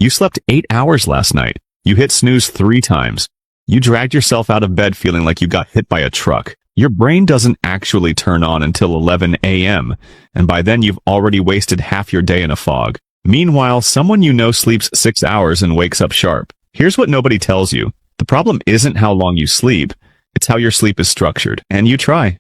You slept 8 hours last night. You hit snooze 3 times. You dragged yourself out of bed feeling like you got hit by a truck. Your brain doesn't actually turn on until 11 a.m., and by then you've already wasted half your day in a fog. Meanwhile, someone you know sleeps 6 hours and wakes up sharp. Here's what nobody tells you. The problem isn't how long you sleep, it's how your sleep is structured. And you try.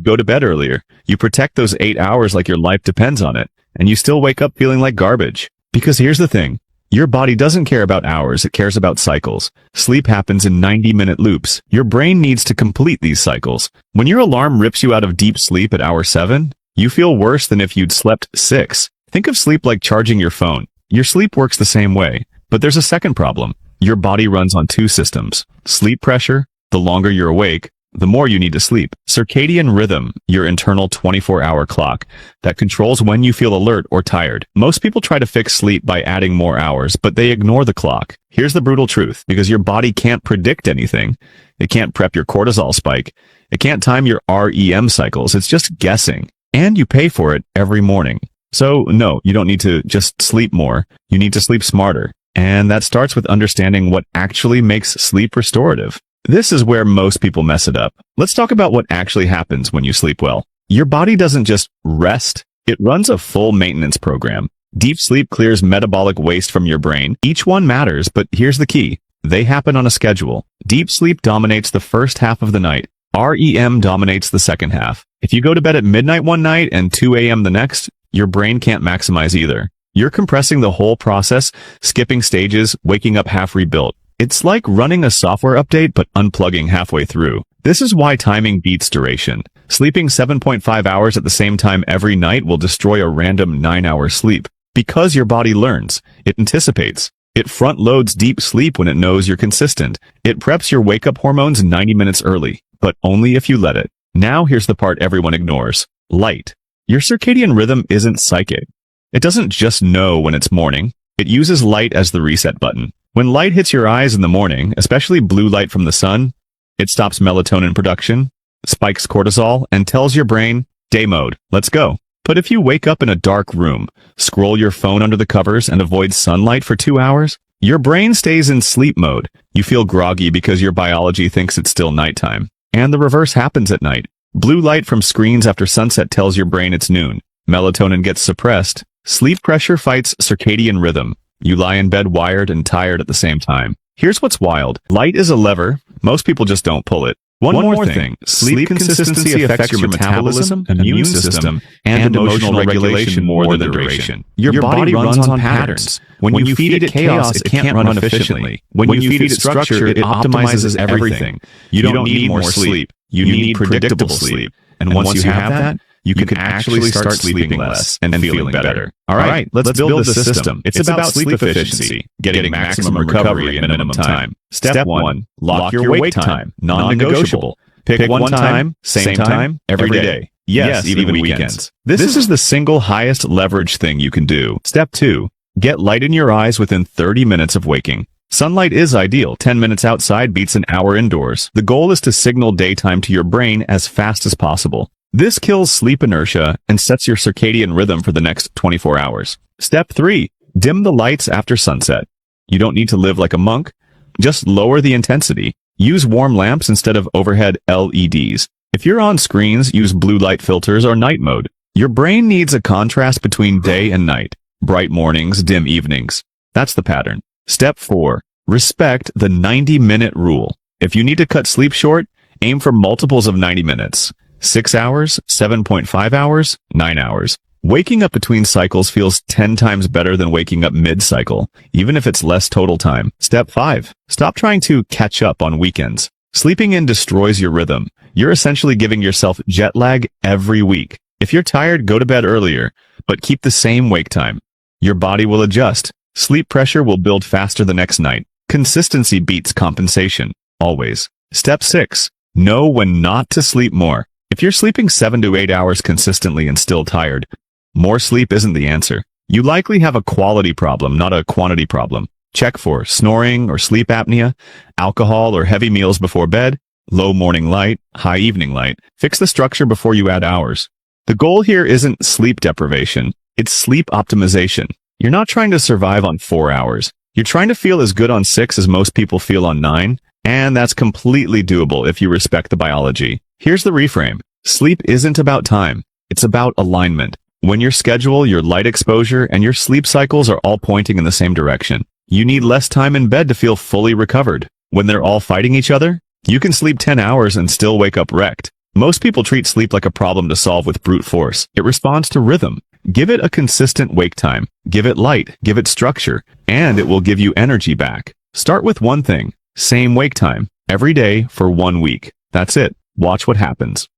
Go to bed earlier. You protect those 8 hours like your life depends on it, and you still wake up feeling like garbage. Because here's the thing. Your body doesn't care about hours, it cares about cycles. Sleep happens in 90-minute loops. Your brain needs to complete these cycles. When your alarm rips you out of deep sleep at hour 7, you feel worse than if you'd slept 6. Think of sleep like charging your phone. Your sleep works the same way, but there's a second problem. Your body runs on 2 systems. Sleep pressure, the longer you're awake, the more you need to sleep. Circadian rhythm, your internal 24-hour clock that controls when you feel alert or tired. Most people try to fix sleep by adding more hours, but they ignore the clock. Here's the brutal truth. Because your body can't predict anything. It can't prep your cortisol spike. It can't time your REM cycles. It's just guessing. And you pay for it every morning. So no, you don't need to just sleep more. You need to sleep smarter. And that starts with understanding what actually makes sleep restorative. This is where most people mess it up. Let's talk about what actually happens when you sleep well. Your body doesn't just rest. It runs a full maintenance program. Deep sleep clears metabolic waste from your brain. Each one matters, but here's the key. They happen on a schedule. Deep sleep dominates the first half of the night. REM dominates the second half. If you go to bed at midnight one night and 2 a.m. the next, your brain can't maximize either. You're compressing the whole process, skipping stages, waking up half rebuilt. It's like running a software update but unplugging halfway through. This is why timing beats duration. Sleeping 7.5 hours at the same time every night will destroy a random 9-hour sleep. Because your body learns. It anticipates. It front-loads deep sleep when it knows you're consistent. It preps your wake-up hormones 90 minutes early, but only if you let it. Now here's the part everyone ignores. Light. Your circadian rhythm isn't psychic. It doesn't just know when it's morning. It uses light as the reset button. When light hits your eyes in the morning, especially blue light from the sun, it stops melatonin production, spikes cortisol, and tells your brain, day mode, let's go. But if you wake up in a dark room, scroll your phone under the covers, and avoid sunlight for 2 hours, your brain stays in sleep mode. You feel groggy because your biology thinks it's still nighttime. And the reverse happens at night. Blue light from screens after sunset tells your brain it's noon. Melatonin gets suppressed. Sleep pressure fights circadian rhythm. You lie in bed wired and tired at the same time. Here's what's wild. Light is a lever. Most people just don't pull it. One more thing. Sleep consistency affects your metabolism, immune system, and emotional regulation more than duration. Your body runs on patterns. When you feed it chaos, it can't run efficiently. When you feed it structure, it optimizes everything. You don't need more sleep. You need predictable sleep. And once you have that, you can actually start sleeping less and feeling better. All right, let's build the system. It's about sleep efficiency, getting maximum recovery in minimum time. Step 1, lock your wake time, non-negotiable. Pick one time, same time, every day. Yes, even weekends. This is the single highest leverage thing you can do. Step 2, get light in your eyes within 30 minutes of waking. Sunlight is ideal. 10 minutes outside beats an hour indoors. The goal is to signal daytime to your brain as fast as possible. This kills sleep inertia and sets your circadian rhythm for the next 24 hours. Step 3, dim the lights after sunset. You don't need to live like a monk. Just lower the intensity. Use warm lamps instead of overhead LEDs. If you're on screens, use blue light filters or night mode. Your brain needs a contrast between day and night. Bright mornings, dim evenings. That's the pattern. Step 4, respect the 90-minute rule. If you need to cut sleep short, aim for multiples of 90 minutes. 6 hours, 7.5 hours, 9 hours. Waking up between cycles feels 10 times better than waking up mid-cycle, even if it's less total time. Step 5. Stop trying to catch up on weekends. Sleeping in destroys your rhythm. You're essentially giving yourself jet lag every week. If you're tired, go to bed earlier, but keep the same wake time. Your body will adjust. Sleep pressure will build faster the next night. Consistency beats compensation, always. Step 6. Know when not to sleep more. If you're sleeping 7 to 8 hours consistently and still tired, more sleep isn't the answer. You likely have a quality problem, not a quantity problem. Check for snoring or sleep apnea, alcohol or heavy meals before bed, low morning light, high evening light. Fix the structure before you add hours. The goal here isn't sleep deprivation, it's sleep optimization. You're not trying to survive on 4 hours. You're trying to feel as good on 6 as most people feel on 9, and that's completely doable if you respect the biology. Here's the reframe. Sleep isn't about time. It's about alignment. When your schedule, your light exposure, and your sleep cycles are all pointing in the same direction, you need less time in bed to feel fully recovered. When they're all fighting each other, you can sleep 10 hours and still wake up wrecked. Most people treat sleep like a problem to solve with brute force. It responds to rhythm. Give it a consistent wake time. Give it light. Give it structure. And it will give you energy back. Start with one thing. Same wake time. Every day for 1 week. That's it. Watch what happens.